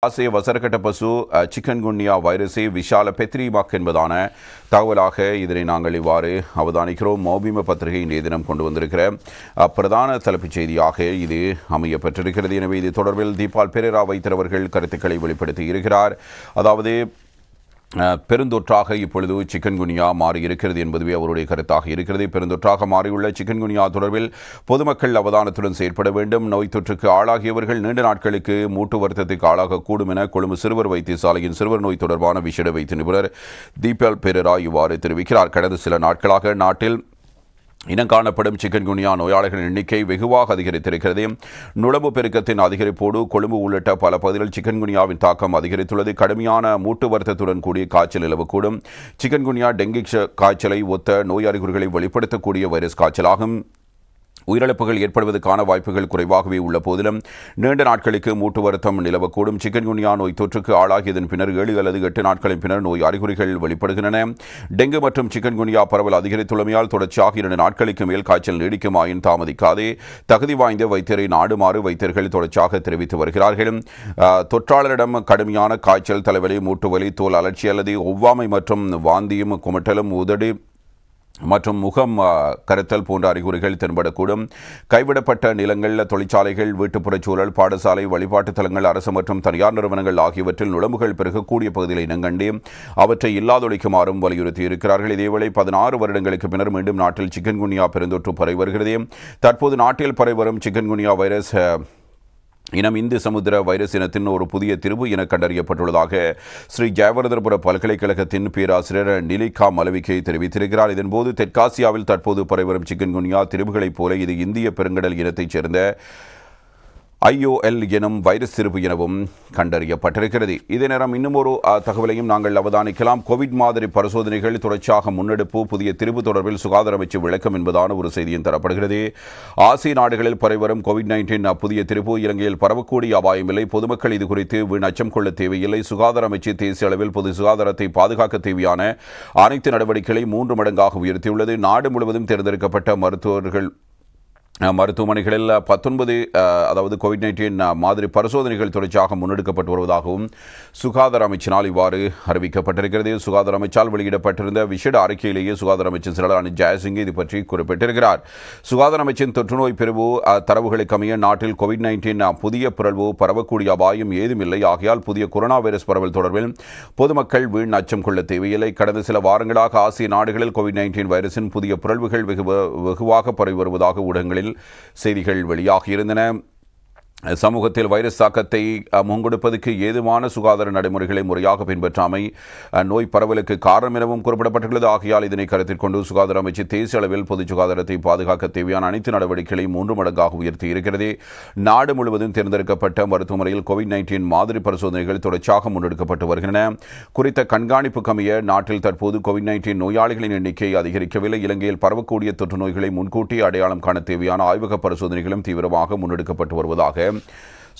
ஆசிய வசரக்கட்ட பசு சிக்கன்குன்யா வைரஸை விஷால பெத்ரிபாக் என்பதான தகவலாக இதனை நாங்கள் இவ்வாறு அவதானிக்கிறோம். மௌபிம பத்திரிகை இன்றைய தினம் கொண்டு வந்திருக்கிற பிரதான தலைப்புச் செய்தியாக இது அமையப்பட்டிருக்கிறது. எனவே இது தொடர்பில் தீபால் பெரேரா வைத்திரவர்கள் கருத்துக்களை வெளிப்படுத்தி இருக்கிறார். அதாவது பெருந்தொற்றாக இப்பொழுது சிக்கன்குன்யா மாறியிருக்கிறது என்பதுவே அவருடைய கருத்தாக இருக்கிறது. பெருந்தொற்றாக மாறியுள்ள சிக்கன்குன்யா தொடர்பில் பொதுமக்கள் அவதானத்துடன் செயற்பட வேண்டும். நோய் தொற்றுக்கு ஆளாகியவர்கள் நீண்ட நாட்களுக்கு மூட்டு வருத்தத்துக்கு ஆளாகக்கூடும் என கொழும்பு சிறுவர் வைத்தியசாலையின் சிறுவர் நோய் தொடர்பான விசேட வைத்திய நிபுணர் தீபால் பெரேரா இவ்வாறு தெரிவிக்கிறார். கடந்த சில நாட்களாக நாட்டில் இனம் காணப்படும் சிக்கன்குன்யா நோயாளர்களின் எண்ணிக்கை வெகுவாக அதிகரித்திருக்கிறது. நுழம்பு பெருக்கத்தின் அதிகரிப்போடு கொழும்பு உள்ளிட்ட பல பகுதிகளில் சிக்கன்குன்யாவின் தாக்கம் அதிகரித்துள்ளது. கடுமையான மூட்டு வருத்தத்துடன் கூடிய காய்ச்சல் நிலவக்கூடும். சிக்கன்குன்யா டெங்கி காய்ச்சலை ஒத்த நோய் அறிகுறிகளை வெளிப்படுத்தக்கூடிய வைரஸ் காய்ச்சலாகும். உயிரிழப்புகள் ஏற்படுவதற்கான வாய்ப்புகள் குறைவாகவே உள்ள போதிலும் நீண்ட நாட்களுக்கு மூட்டு வருத்தம் நிலவக்கூடும். சிக்கன்குன்யா நோய் தொற்றுக்கு ஆளாகியதன் பின்னர் 7 அல்லது 8 நாட்களின் பின்னர் நோய் அறிகுறிகள் வெளிப்படுகின்றன. டெங்கு மற்றும் சிக்கன்குன்யா பரவல் அதிகரித்துள்ளமையால் தொடர்ச்சியாக 2 நாட்களுக்கு மேல் காய்ச்சல் நீடிக்குமாயின் தாமதிக்காதே தகுதி வாய்ந்த வைத்தியரை நாடுமாறு வைத்தியர்கள் தொடர்ச்சியாக தெரிவித்து வருகிறார்கள். தொற்றாளரிடம் கடுமையான காய்ச்சல், தலைவலி, மூட்டுவலி, தோல் அலர்ச்சி அல்லது ஒவ்வாமை மற்றும் வாந்தியும் குமட்டலும், உதடு மற்றும் முகம் கருத்தல் போன்ற அறிகுறிகள் தென்படக்கூடும். கைவிடப்பட்ட நிலங்கள், தொழிற்சாலைகள், வீட்டுப்புறச் சூழல், பாடசாலை, வழிபாட்டுத் தலங்கள், அரசு மற்றும் தனியார் நிறுவனங்கள் ஆகியவற்றில் நுழம்புகள் பெருகக்கூடிய பகுதிகளை இனங்கண்டு அவற்றை இல்லாதொழிக்குமாறும் வலியுறுத்தி இருக்கிறார்கள். இதேவேளை 16 வருடங்களுக்கு பின்னர் மீண்டும் நாட்டில் சிக்கன்குன்யா பெருந்தொற்று பரவி வருகிறது. தற்போது நாட்டில் பரவி வரும் சிக்கன்குன்யா வைரஸ் இனம் இந்து சமுத்திர வைரஸ் இனத்தின் ஒரு புதிய திரிபு என கண்டறியப்பட்டுள்ளதாக ஸ்ரீ ஜெயவர்தனபுர பல்கலைக்கழகத்தின் பேராசிரியர் நிலிகா மலவிகை தெரிவித்திருக்கிறார். இதன்போது தெற்காசியாவில் தற்போது பரவிவரும் சிக்கன்குன்யா திரிபுகளைப் போல இது இந்திய பெருங்கடல் இனத்தைச் சேர்ந்த IOL எனும் வைரஸ் திரிபு எனவும் கண்டறியப்பட்டிருக்கிறது. இதே நேரம் இன்னும் ஒரு தகவலையும் நாங்கள் அவதானிக்கலாம். கோவிட் மாதிரி பரிசோதனைகள் தொடர்ச்சியாக முன்னெடுப்பு, புதிய திரிபு தொடர்பில் சுகாதார அமைச்சு விளக்கம் என்பதான ஒரு செய்தியும் தரப்படுகிறது. ஆசிய நாடுகளில் பரவிவரும் COVID-19 புதிய திரிபு இலங்கையில் பரவக்கூடிய அபாயமில்லை. பொதுமக்கள் இது குறித்து வீண் அச்சம் கொள்ள தேவையில்லை. சுகாதார அமைச்சு தேசிய அளவில் பொது சுகாதாரத்தை பாதுகாக்க தேவையான அனைத்து நடவடிக்கைகளை 3 மடங்காக உயர்த்தியுள்ளது. நாடு முழுவதும் தேர்ந்தெடுக்கப்பட்ட மருத்துவமனைகளில் 19 அதாவது COVID-19 மாதிரி பரிசோதனைகள் தொடர்ச்சியாக முன்னெடுக்கப்பட்டு வருவதாகவும் சுகாதார அமைச்சினால் இவ்வாறு அறிவிக்கப்பட்டிருக்கிறது. சுகாதார அமைச்சால் வெளியிடப்பட்டிருந்த விசேட அறிக்கையிலேயே சுகாதார அமைச்சின் செயலாளர் அனில் ஜெயசிங்க இது பற்றி குறிப்பிட்டிருக்கிறார். சுகாதார அமைச்சின் தொற்றுநோய் பிரிவு தரவுகளுக்கு அமைய நாட்டில் COVID-19 புதிய பிறழ்வு பரவக்கூடிய அபாயம் ஏதுமில்லை. ஆகையால் புதிய கொரோனா வைரஸ் பரவல் தொடர்பில் பொதுமக்கள் வீண் அச்சம் கொள்ள தேவையில்லை. கடந்த சில வாரங்களாக ஆசிய நாடுகளில் COVID-19 வைரஸின் புதிய பிறழ்வுகள் வெகுவாக பரவி வருவதாக ஊடகங்களில் செய்திகள் வெளியாகியிருந்தன. சமூகத்தில் வைரஸ் தாக்கத்தை முங்கொடுப்பதற்கு ஏதுவான சுகாதார நடைமுறைகளை முறையாக பின்பற்றாமை நோய் பரவலுக்கு காரணம் எனவும் குறிப்பிடப்பட்டுள்ளது. ஆகையால் இதனை கருத்தில் கொண்டு சுகாதார அமைச்சு தேசிய அளவில் பொது சுகாதாரத்தை பாதுகாக்க தேவையான அனைத்து நடவடிக்கைகளையும் 3 மடங்காக உயர்த்தி இருக்கிறது. நாடு முழுவதும் தேர்ந்தெடுக்கப்பட்ட மருத்துவமனையில் COVID-19 மாதிரி பரிசோதனைகள் தொடர்ச்சியாக முன்னெடுக்கப்பட்டு வருகின்றன. குறித்த கண்காணிப்புக்கு அமைய நாட்டில் தற்போது COVID-19 நோயாளிகளின் எண்ணிக்கை அதிகரிக்கவில்லை. இலங்கையில் பரவக்கூடிய தொற்று நோய்களை முன்கூட்டி அடையாளம் காண தேவையான ஆய்வக பரிசோதனைகளும் தீவிரமாக முன்னெடுக்கப்பட்டு வருவதாக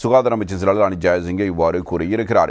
சுகாதார அமைச்சர் செயலாளர் அனில் ஜெயசிங்க இவ்வாறு கூறியிருக்கிறார்.